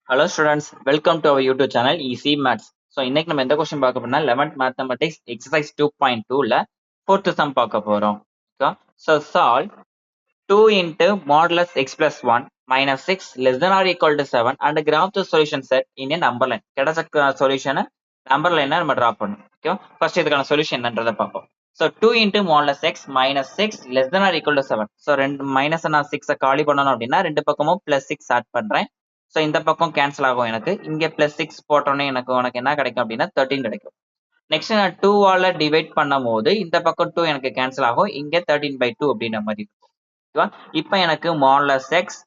Hello students, welcome to our YouTube channel Easy Maths. So இன்னைக்கு நம்ம எந்த question பார்க்க போறோம்னா 11th Mathematics Exercise 2.2ல fourth sum பார்க்க போறோம். Okay? So solve 2 into modulus x plus 1 minus 6 less than or equal to 7 and graph the solution set in a number line. கிடைச்ச solution number லைனை நம்ம டிரா பண்ணணும். Okay, first இதுக்கான solution என்னன்றதை பார்ப்போம். So 2 into modulus x minus 6 less than or equal to 7. So ரெண்டு minus நான் 6 காலி பண்ணணும் அப்படின்னா ரெண்டு பக்கமும் பிளஸ் 6 ஆட் பண்றேன். ஸோ இந்த பக்கம் கேன்சல் ஆகும், எனக்கு இங்கே பிளஸ் 6 போட்டோன்னே உனக்கு என்ன கிடைக்கும் அப்படின்னா 13 கிடைக்கும். நெக்ஸ்ட் நான் 2ஆல டிவைட் பண்ணும் போது இந்த பக்கம் 2 எனக்கு கேன்சல் ஆகும், இங்கே 13/2 அப்படின்ற மாதிரி இருக்கும். ஓகேவா? இப்போ எனக்கு modulus x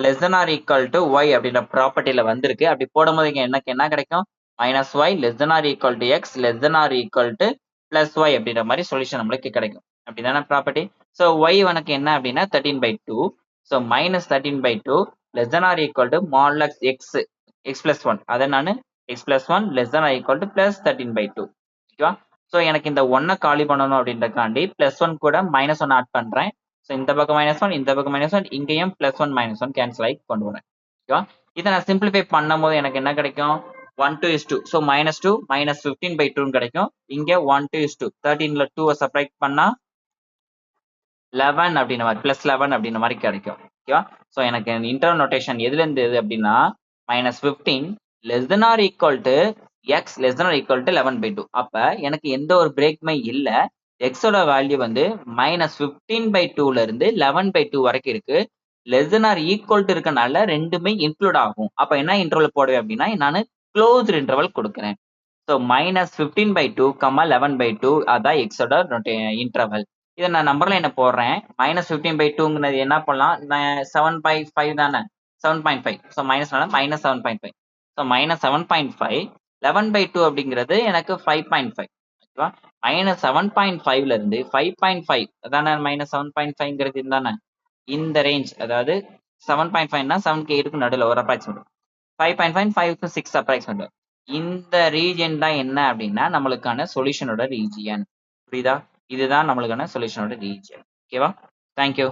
less than or equal to y அப்படின்ற ப்ராப்பர்ட்டியில வந்திருக்கு. அப்படி போடும்போது இங்க எனக்கு என்ன கிடைக்கும்? Minus y less than or equal to x less than or equal to plus y அப்படின்ற மாதிரி சொல்யூஷன் நம்மளுக்கு கிடைக்கும். அப்படிதானே ப்ராப்பர்ட்டி? ஸோ ஒய் உனக்கு என்ன அப்படின்னா 13/2. So minus 13/2 less than or equal to modulus x x plus one, அதை நான் x plus one less than or equal to plus 13/2. ஓகேவா? ஸோ எனக்கு இந்த ஒன்னை காலி பண்ணணும் அப்படின்றக்காண்டி பிளஸ் ஒன் கூட மைனஸ் ஒன் ஆட் பண்றேன். ஸோ இந்த பக்கம் மைனஸ் ஒன், இந்த பக்கம் மைனஸ் ஒன், இங்கேயும் plus one minus one cancel ஆகி கொண்டு வரேன். ஓகேவா? இதை நான் சிம்பிளிஃபை பண்ணும் போது எனக்கு என்ன கிடைக்கும்? 1:2. ஸோ -2 மைனஸ் 15/2 கிடைக்கும். இங்கே 1:2. 13ல 2 செப்பரேட் பண்ணா 11 அப்படின்ற மாதிரி, பிளஸ் 11 அப்படின்ற மாதிரி கிடைக்கும். ஓகேவா? ஸோ எனக்கு இன்டர்வல் நோட்டேஷன் எதுல இருந்து எது அப்படின்னா -15 less than or equal to x less than or equal to 11/2. அப்ப எனக்கு எந்த ஒரு பிரேக்குமே இல்லை. எக்ஸோட வேல்யூ வந்து -15/2ல இருந்து 11/2 வரைக்கும் இருக்கு. Less than or equal to இருக்கனால ரெண்டுமே இன்க்ளூட் ஆகும். அப்ப என்ன இன்டர்வல் போடுவேன் அப்படின்னா நான் க்ளோஸ்ட் இன்டர்வல் கொடுக்குறேன். ஸோ -15/2, 11/2 அதான் எக்ஸோட இன்டர்வல். இதை நான் நம்பர்ல என்ன போடுறேன்? -15/2ங்கிறது என்ன பண்ணலாம்? 7/5 தானே, 7.5. ஸோ மைனஸ்னால -7.5. ஸோ -7.5 11/2 அப்படிங்கிறது எனக்கு 5.5. ஓகேவா? -7.5ல இருந்து 5.5 அதானே -7.5ங்கிறது தானே இந்த ரேஞ்ச், அதாவது 7.5னா 7க்கு 8க்கு நடுவில் ஒரு அப்ராக்சிமேட், 5.5 5க்கு 6 அப்ராக்சிமேட். இந்த ரீஜன் தான் என்ன அப்படின்னா நம்மளுக்கான சொல்யூஷனோட ரீஜியன். புரியுதா? இதுதான் நம்மளுக்கான சொல்யூஷனோட ரீஜியன். ஓகேவா? தேங்க்யூ.